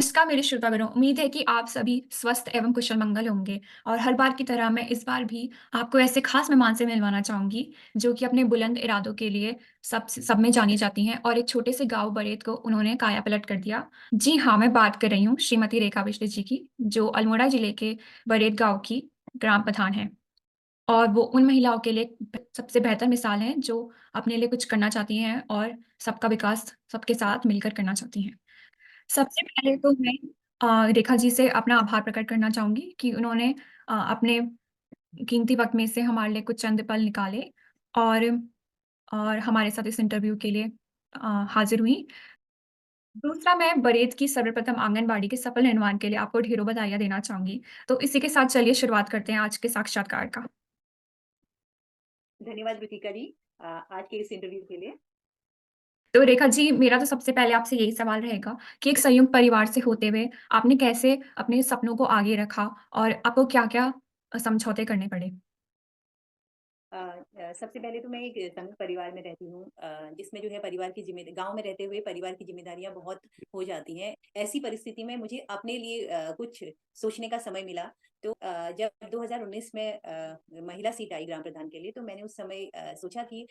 नमस्कार मेरे श्रोतागणों, उम्मीद है कि आप सभी स्वस्थ एवं कुशल मंगल होंगे और हर बार की तरह मैं इस बार भी आपको ऐसे खास मेहमान से मिलवाना चाहूँगी, जो कि अपने बुलंद इरादों के लिए सब में जानी जाती हैं और एक छोटे से गाँव बरेत को उन्होंने काया पलट कर दिया। जी हाँ, मैं बात कर रही हूँ श्रीमती रेखा बिष्ट जी की, जो अल्मोड़ा जिले के बरेत गाँव की ग्राम प्रधान हैं और वो उन महिलाओं के लिए सबसे बेहतर मिसाल हैं, जो अपने लिए कुछ करना चाहती हैं और सबका विकास सबके साथ मिलकर करना चाहती हैं। सबसे पहले तो मैं रेखा जी से अपना आभार प्रकट करना चाहूँगी कि उन्होंने अपने कीमती वक़्त में से हमारे लिए कुछ चंद पल निकाले और और हमारे साथ इस इंटरव्यू के लिए हाज़िर हुईं। दूसरा मैं बरेत की सर्वप्रथम आंगनबाड़ी के सफल निर्माण के लिए आपको ढेरों बधाइयाँ देना चाहूँगी। तो इसी के साथ चलिए शुरुआत करते हैं आज के साक्षात्कार का। धन्यवाद रुचिका जी आज के इस इंटरव्यू के लिए। तो रेखा जी, मेरा तो सबसे पहले आपसे यही सवाल रहेगा कि एक संयुक्त परिवार से होते हुए आपने कैसे अपने सपनों को आगे रखा और आपको क्या-क्या समझौते करने पड़े? सबसे पहले तो मैं एक संयुक्त परिवार में रहती हूँ जिसमें जो है परिवार की जिम्मे गाँव में रहते हुए परिवार की ज़िम्मेदारियाँ बहुत हो जाती हैं। ऐसी परिस्थिति में मुझे अपने लिए कुछ सोचने का समय मिला। तो जब 2019 में महिला सीट आई ग्राम प्रधान के लिए, तो मैंने उस समय सोचा कि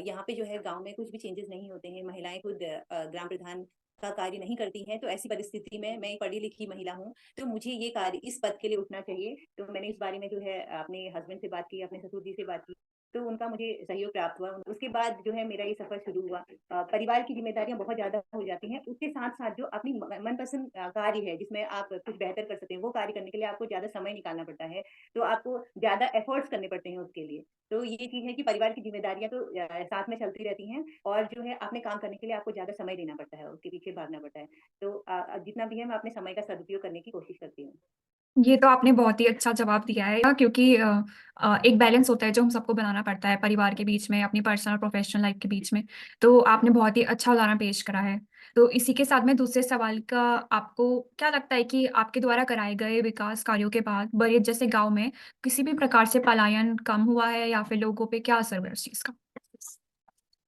यहाँ पे जो है गाँव में कुछ भी चेंजेस नहीं होते हैं, महिलाएँ खुद ग्राम प्रधान का कार्य नहीं करती हैं, तो ऐसी परिस्थिति में मैं एक पढ़ी-लिखी महिला हूँ, तो मुझे ये कार्य इस पद के लिए उठना चाहिए। तो मैंने इस बारे में जो है अपने हस्बैंड से बात की, अपने ससुर जी से बात की, तो उनका मुझे सहयोग प्राप्त हुआ। उसके बाद जो है मेरा ये सफ़र शुरू हुआ। परिवार की ज़िम्मेदारियाँ बहुत ज़्यादा हो जाती हैं, उसके साथ-साथ जो अपनी म मनपसंद कार्य है, जिसमें आप कुछ बेहतर कर सकते हैं, वो कार्य करने के लिए आपको ज़्यादा समय निकालना पड़ता है। तो आपको ज़्यादा एफर्ट्स करने पड़ते हैं उसके लिए। तो ये चीज़ है कि परिवार की ज़िम्मेदारियाँ तो साथ में चलती रहती हैं और जो है अपने काम करने के लिए आपको ज़्यादा समय देना पड़ता है, उसके पीछे भागना पड़ता है। तो जितना भी है मैं अपने समय का सदुपयोग करने की कोशिश करती हूँ। ये तो आपने बहुत ही अच्छा जवाब दिया है क्योंकि एक बैलेंस होता है जो हम सबको बनाना पड़ता है परिवार के बीच में, अपनी पर्सनल और प्रोफेशनल लाइफ के बीच में। तो आपने बहुत ही अच्छा उदाहरण पेश करा है। तो इसी के साथ में दूसरे सवाल का आपको क्या लगता है कि आपके द्वारा कराए गए विकास कार्यों के बाद बरेट जैसे गाँव में किसी भी प्रकार से पलायन कम हुआ है या फिर लोगों पे क्या असर हुआ है उस चीज़ का?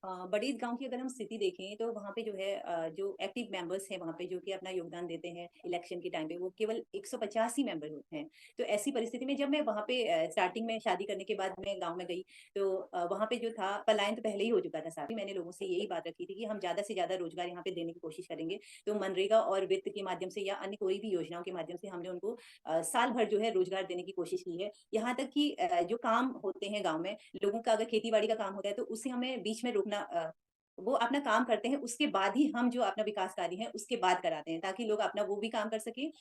बड़ीद गाँव की अगर हम स्थिति देखें तो वहाँ पे जो है जो एक्टिव मेंबर्स हैं वहाँ पे जो कि अपना योगदान देते हैं इलेक्शन के टाइम पे वो केवल 150 ही मेंबर होते हैं। तो ऐसी परिस्थिति में जब मैं वहाँ पे स्टार्टिंग में शादी करने के बाद मैं गाँव में गई तो वहाँ पे जो था पलायन तो पहले ही हो चुका था साथ ही मैंने लोगों से यही बात रखी थी कि हम ज़्यादा से ज़्यादा रोज़गार यहाँ पे देने की कोशिश करेंगे। तो मनरेगा और वित्त के माध्यम से या अन्य कोई भी योजनाओं के माध्यम से हमने उनको साल भर जो है रोज़गार देने की कोशिश की है। यहाँ तक कि जो काम होते हैं गाँव में लोगों का अगर खेती-बाड़ी का काम होता है तो उसे हमें बीच में रोकना वो अपना काम करते हैं उसके बाद ही हम जो अपना विकास कार्य है उसके बाद कराते हैं ताकि लोग अपना वो भी काम कर सकें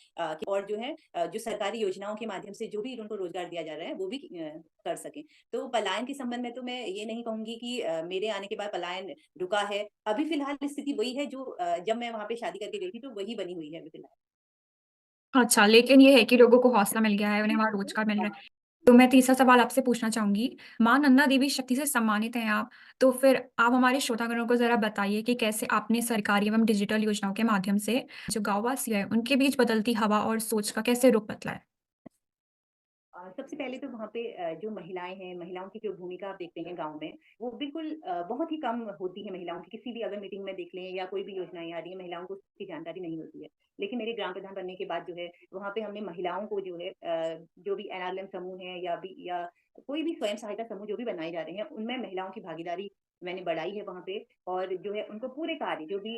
और जो है जो सरकारी योजनाओं के माध्यम से जो भी उनको रोजगार दिया जा रहा है वो भी कर सकें। तो पलायन के संबंध में तो मैं ये नहीं कहूँगी कि मेरे आने के बाद पलायन रुका है। अभी फिलहाल स्थिति वही है जो जब मैं वहाँ पे शादी करके गई थी तो वही बनी हुई है अभी फिलहाल। अच्छा, लेकिन ये है कि लोगों को हौसला मिल गया है, उन्हें वहाँ रोज़गार मिल रहा है। तो मैं तीसरा सवाल आपसे पूछना चाहूँगी, माँ नंदा देवी शक्ति से सम्मानित हैं आप, तो फिर आप हमारे श्रोतागणों को ज़रा बताइए कि कैसे आपने सरकारी एवं डिजिटल योजनाओं के माध्यम से जो गाँववासी हैं, उनके बीच बदलती हवा और सोच का कैसे रुख बदला है? सबसे पहले तो वहाँ पे जो महिलाएँ हैं, महिलाओं की जो भूमिका आप देखते हैं गाँव में, वो बिल्कुल बहुत ही कम होती है महिलाओं की। किसी भी अगर मीटिंग में देख लें या कोई भी योजनाएँ आ रही हैं, महिलाओं को उसकी जानकारी नहीं होती है। लेकिन मेरे ग्राम प्रधान बनने के बाद जो है, वहाँ पे हमने महिलाओं को जो है जो भी एनआरएलएम समूह हैं या कोई भी स्वयं सहायता समूह जो भी बनाए जा रहे हैं, उनमें महिलाओं की भागीदारी मैंने बढ़ाई है वहाँ पे और जो है उनको पूरे कार्य जो भी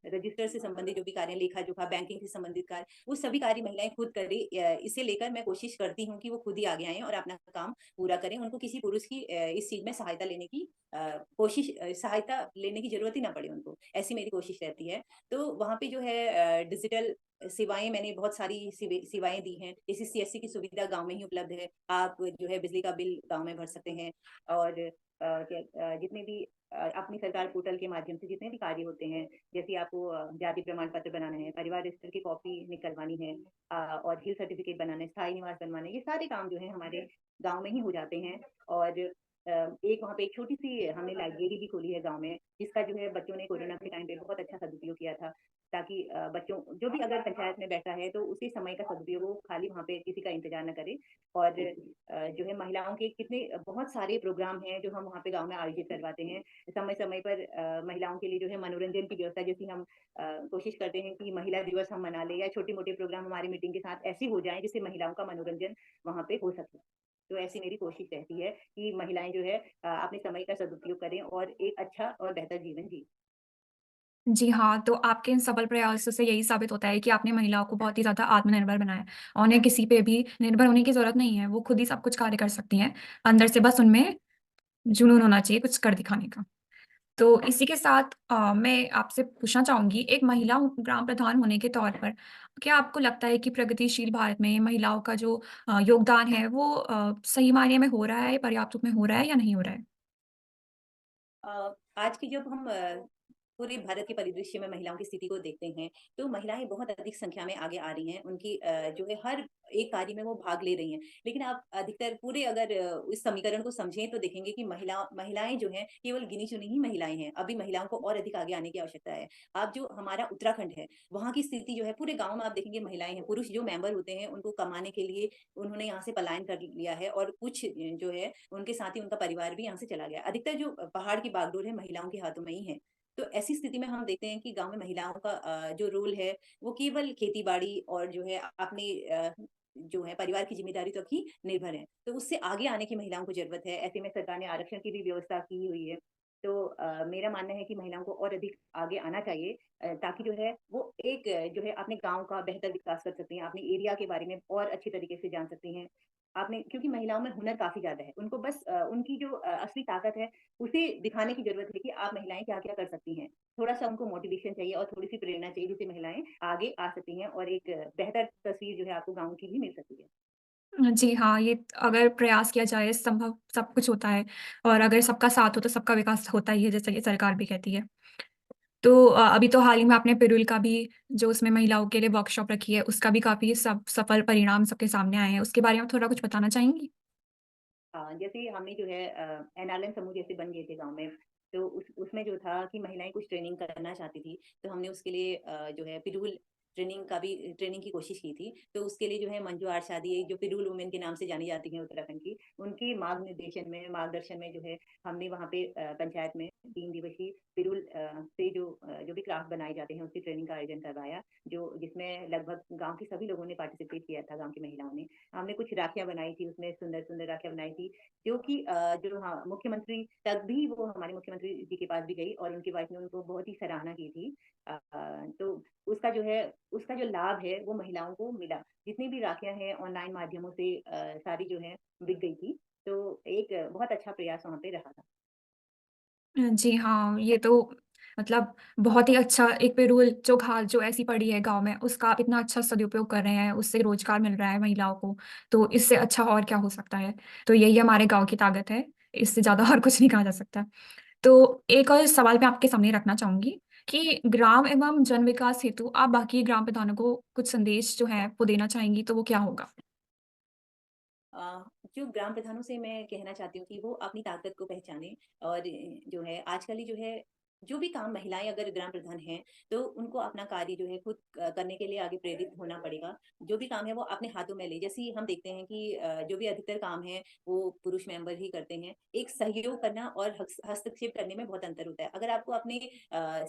रजिस्टर से संबंधित जो भी कार्य, लेखा-जोखा, बैंकिंग से संबंधित कार्य वो सभी कार्य महिलाएँ खुद करें इसे लेकर मैं कोशिश करती हूँ कि वो खुद ही आगे आएँ और अपना काम पूरा करें। उनको किसी पुरुष की इस चीज़ में सहायता लेने की सहायता लेने की ज़रूरत ही ना पड़े उनको, ऐसी मेरी कोशिश रहती है। तो वहाँ पे जो है डिजिटल सेवाएँ मैंने बहुत सारी सेवाएँ दी हैं। जैसे सीएससी की सुविधा गाँव में ही उपलब्ध है। आप जो है बिजली का बिल गाँव में भर सकते हैं और जितने भी अपनी सरकार पोर्टल के माध्यम से जितने भी कार्य होते हैं, जैसे आपको जाति प्रमाण पत्र बनाना है, परिवार रजिस्टर की कॉपी निकलवानी है और हिल सर्टिफिकेट बनाना है, स्थायी निवास बनवाना है, ये सारे काम जो हैं हमारे गाँव में ही हो जाते हैं और एक वहाँ पे एक छोटी-सी हमने लाइब्रेरी भी खोली है गाँव में, जिसका जो है बच्चों ने कोरोना के टाइम पे बहुत अच्छा सदुपयोग किया था। ताकि बच्चों जो भी अगर पंचायत में बैठा है, तो उसी समय का सदुपयोग वो खाली वहाँ पे किसी का इंतज़ार ना करे और जो है महिलाओं के कितने बहुत सारे प्रोग्राम हैं, जो हम वहाँ पे गाँव में आयोजित करवाते हैं। समय-समय पर महिलाओं के लिए जो है मनोरंजन की व्यवस्था जैसी हम कोशिश करते हैं कि महिला दिवस हम मना लें या छोटे-मोटे प्रोग्राम हमारी मीटिंग के साथ ऐसे हो जाएँ, जिससे महिलाओं का मनोरंजन वहाँ पे हो सके। तो ऐसी मेरी कोशिश रहती है कि महिलाएँ जो है अपने समय का सदुपयोग करें और एक अच्छा और बेहतर जीवन जिएँ। जी हाँ, तो आपके इन सफल प्रयासों से यही साबित होता है कि आपने महिलाओं को बहुत ही ज़्यादा आत्मनिर्भर बनाया है और उन्हें किसी पे भी निर्भर होने की ज़रूरत नहीं है, वो खुद ही सब कुछ कार्य कर सकती हैं। अंदर से बस उनमें जुनून होना चाहिए कुछ कर दिखाने का। तो इसी के साथ मैं आपसे पूछना चाहूँगी, एक महिला ग्राम प्रधान होने के तौर पर, क्या आपको लगता है कि प्रगतिशील भारत में महिलाओं का जो योगदान है, वो सही मायने में हो रहा है, पर्याप्त रूप में हो रहा है या नहीं हो रहा है? आज की जब हम पूरे भारत के परिदृश्य में महिलाओं की स्थिति को देखते हैं, तो महिलाएँ बहुत अधिक संख्या में आगे आ रही हैं। उनकी जो है हर एक कार्य में वो भाग ले रही हैं। लेकिन आप अधिकतर पूरे अगर इस समीकरण को समझें तो देखेंगे कि महिलाएँ जो हैं केवल गिनी-चुनी ही महिलाएँ हैं। अभी महिलाओं को और अधिक आगे आने की आवश्यकता है। आप जो हमारा उत्तराखंड है, वहाँ की स्थिति जो है पूरे गाँव में आप देखेंगे महिलाएँ हैं। पुरुष जो मेंबर होते हैं उनको कमाने के लिए उन्होंने यहाँ से पलायन कर लिया है और कुछ जो है उनके साथ ही उनका परिवार भी यहाँ से चला गया। अधिकतर जो पहाड़ की बागडोर है महिलाओं के हाथों में ही है। तो ऐसी स्थिति में हम देखते हैं कि गाँव में महिलाओं का जो रोल है वो केवल खेती-बाड़ी और जो है अपने जो है परिवार की ज़िम्मेदारी तक ही निर्भर है। तो उससे आगे आने की महिलाओं को ज़रूरत है। ऐसे में सरकार ने आरक्षण की भी व्यवस्था की हुई है। तो मेरा मानना है कि महिलाओं को और अधिक आगे आना चाहिए ताकि जो है वो एक जो है अपने गाँव का बेहतर विकास कर सकती हैं, अपने एरिया के बारे में और अच्छी तरीके से जान सकती हैं। आपने क्योंकि महिलाओं में हुनर काफ़ी ज़्यादा है। उनको बस उनकी जो असली ताकत है उसे दिखाने की ज़रूरत है कि आप महिलाएँ क्या-क्या कर सकती हैं। थोड़ा-सा उनको मोटिवेशन चाहिए और थोड़ी-सी प्रेरणा चाहिए जिससे महिलाएँ आगे आ सकती हैं और एक बेहतर तस्वीर जो है आपको गाँव की भी मिल सकती है। जी हाँ, ये अगर प्रयास किया जाए संभव सब कुछ होता है और अगर सबका साथ हो तो सबका विकास होता ही है, जैसा कि सरकार भी कहती है। तो अभी तो हाल ही में आपने पिरूल का भी जो उसमें महिलाओं के लिए वर्कशॉप रखी है, उसका भी काफ़ी सब सफल परिणाम सबके सामने आए हैं। उसके बारे में थोड़ा कुछ बताना चाहेंगी? हाँ, जैसे हमने जो है एनआरएल समूह जैसे बन गए थे गाँव में, तो उसमें जो था कि महिलाएँ कुछ ट्रेनिंग करना चाहती थी, तो हमने उसके लिए जो है पिरूल ट्रेनिंग की कोशिश की थी। तो उसके लिए जो है मंजू आरशादी जो पिरूल वुमेन के नाम से जानी जाती हैं उत्तराखंड की, उनके मार्गदर्शन में जो है हमने वहाँ पे पंचायत में 3 दिवसीय पिरूल से जो भी क्राफ्ट बनाए जाते हैं उसकी ट्रेनिंग का आयोजन करवाया, जो जिसमें लगभग गाँव के सभी लोगों ने पार्टिसिपेट किया था, गाँव की महिलाओं ने। हमने कुछ राखियाँ बनाई थी, उसमें सुंदर-सुंदर राखियाँ बनाई थी, जो कि जो हाँ, मुख्यमंत्री तक भी वो हमारे मुख्यमंत्री जी के पास भी गई और उनकी वाइफ ने उनको बहुत ही सराहना की थी। तो उसका जो है उसका जो लाभ है, वो महिलाओं को मिला। जितनी भी राखियाँ हैं ऑनलाइन माध्यमों से सारी जो है बिक गई थी। तो एक बहुत अच्छा प्रयास वहाँ पे रहा था। जी हाँ, ये तो मतलब बहुत ही अच्छा एक पिरूल जो घास जो ऐसी पड़ी है गाँव में, उसका आप इतना अच्छा सदुपयोग कर रहे हैं, उससे रोज़गार मिल रहा है महिलाओं को, तो इससे अच्छा और क्या हो सकता है? तो यही हमारे गाँव की ताकत है, इससे ज़्यादा और कुछ नहीं कहा जा सकता। तो एक और सवाल मैं आपके सामने रखना चाहूँगी कि ग्राम एवं जन विकास हेतु आप बाकी ग्राम प्रधानों को कुछ संदेश जो है, वो देना चाहेंगी, तो वो क्या होगा? जो ग्राम प्रधानों से मैं कहना चाहती हूँ कि वो अपनी ताकत को पहचानें और जो है आजकल ही जो है जो भी काम महिलाएं अगर ग्राम प्रधान हैं तो उनको अपना कार्य जो है खुद करने के लिए आगे प्रेरित होना पड़ेगा। जो भी काम है वो अपने हाथों में ले, जैसे ही हम देखते हैं कि जो भी अधिकतर काम है वो पुरुष मेंबर ही करते हैं। एक सहयोग करना और हस्तक्षेप करने में बहुत अंतर होता है। अगर आपको अपने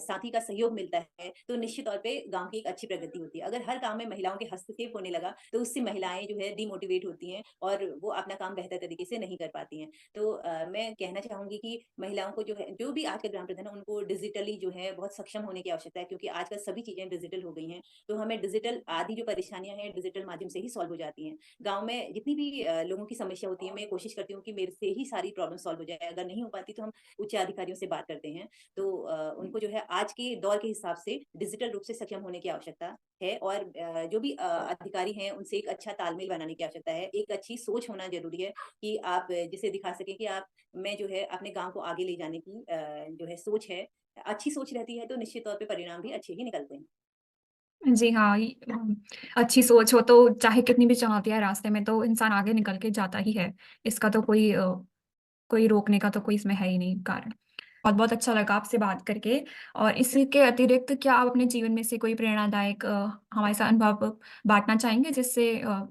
साथी का सहयोग मिलता है तो निश्चित तौर पे गांव की एक अच्छी प्रगति होती है। अगर हर काम में महिलाओं के हस्तक्षेप होने लगा तो उससे महिलाएं जो है डिमोटिवेट होती हैं और वो अपना काम बेहतर तरीके से नहीं कर पाती हैं। तो मैं कहना चाहूँगी कि महिलाओं को जो है जो भी आज के ग्राम प्रधान है उनको डिजिटली जो है बहुत सक्षम होने की आवश्यकता है, क्योंकि आजकल सभी चीज़ें डिजिटल हो गई हैं। तो हमें डिजिटल आदि जो परेशानियाँ हैं डिजिटल माध्यम से ही सॉल्व हो जाती हैं। गाँव में जितनी भी लोगों की समस्या होती है मैं कोशिश करती हूँ कि मेरे से ही सारी प्रॉब्लम सॉल्व हो जाए। अगर नहीं हो पाती तो हम उच्च अधिकारियों से बात करते हैं। तो उनको जो है आज के दौर के हिसाब से डिजिटल रूप से सक्षम होने की आवश्यकता है और जो भी अधिकारी हैं उनसे एक अच्छा तालमेल बनाने की आवश्यकता है। एक अच्छी सोच होना ज़रूरी है कि आप जिसे दिखा सकें कि आप मैं जो है अपने गाँव को आगे ले जाने की जो है सोच है। अच्छी सोच रहती है तो निश्चित तौर पे परिणाम भी अच्छे ही निकलते हैं। जी हाँ, अच्छी सोच हो तो चाहे कितनी भी चुनौतियाँ रास्ते में तो इंसान आगे निकल के जाता ही है। इसका तो कोई रोकने का तो कोई इसमें है ही नहीं कारण। बहुत-बहुत अच्छा लगा आपसे बात करके और इसके अतिरिक्त क्या आप अपने जीवन में से कोई प्रेरणादायक हमारे साथ अनुभव बाँटना चाहेंगे जिससे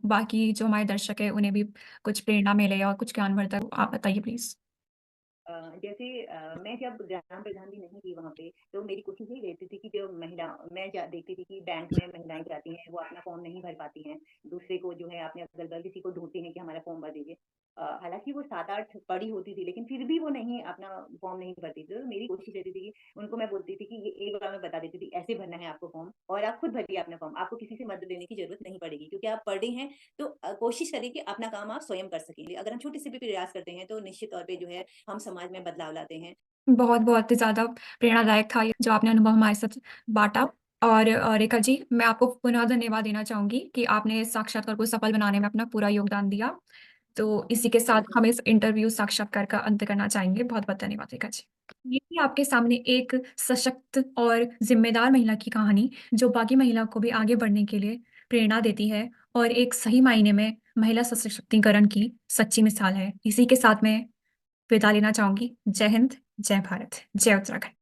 बाकी जो हमारे दर्शक हैं उन्हें भी कुछ प्रेरणा मिले और कुछ ज्ञानवर्धक आप बताइए प्लीज़? जैसे मैं जब ग्राम प्रधान भी नहीं थी वहाँ पे, तो मेरी कोशिश यही रहती थी कि जो महिला मैं जा देखती थी कि बैंक में महिलाएँ जाती हैं, वो अपना फ़ॉर्म नहीं भर पाती हैं। दूसरे को जो है अपने अगल-बगल किसी को ढूँढती हैं कि हमारा फ़ॉर्म भर दीजिए। हालाँकि वो 7-8 पढ़ी होती थी, लेकिन फिर भी वो नहीं अपना फ़ॉर्म नहीं भरती थी। तो मेरी कोशिश रहती थी कि उनको मैं बोलती थी कि ये एक बार मैं बता देती थी, ऐसे भरना है आपको फ़ॉर्म और आप खुद भरिए अपना फ़ॉर्म। आपको किसी से मदद लेने की ज़रूरत नहीं पड़ेगी क्योंकि आप पढ़े हैं, तो कोशिश करिए कि अपना काम आप स्वयं कर सकें। अगर हम छोटे से भी प्रयास करते हैं, तो निश्चित तौर पे जो है हम समाज में बदलाव लाते हैं। बहुत-बहुत ज़्यादा प्रेरणादायक था ये जो आपने अनुभव हमारे साथ बाँटा और रेखा जी, मैं आपको पुनः धन्यवाद देना चाहूँगी कि आपने इस साक्षात्कार को सफल बनाने में अपना पूरा योगदान दिया। तो इसी के साथ हम इस इंटरव्यू साक्षात्कार का अंत करना चाहेंगे। बहुत-बहुत धन्यवाद रेखा जी। ये थी आपके सामने एक सशक्त और ज़िम्मेदार महिला की कहानी, जो बाकी महिला को भी आगे बढ़ने के लिए प्रेरणा देती है और एक सही मायने में महिला सशक्तिकरण की सच्ची मिसाल है। इसी के साथ मैं विदा लेना चाहूँगी। जय हिंद, जय भारत, जय उत्तराखंड।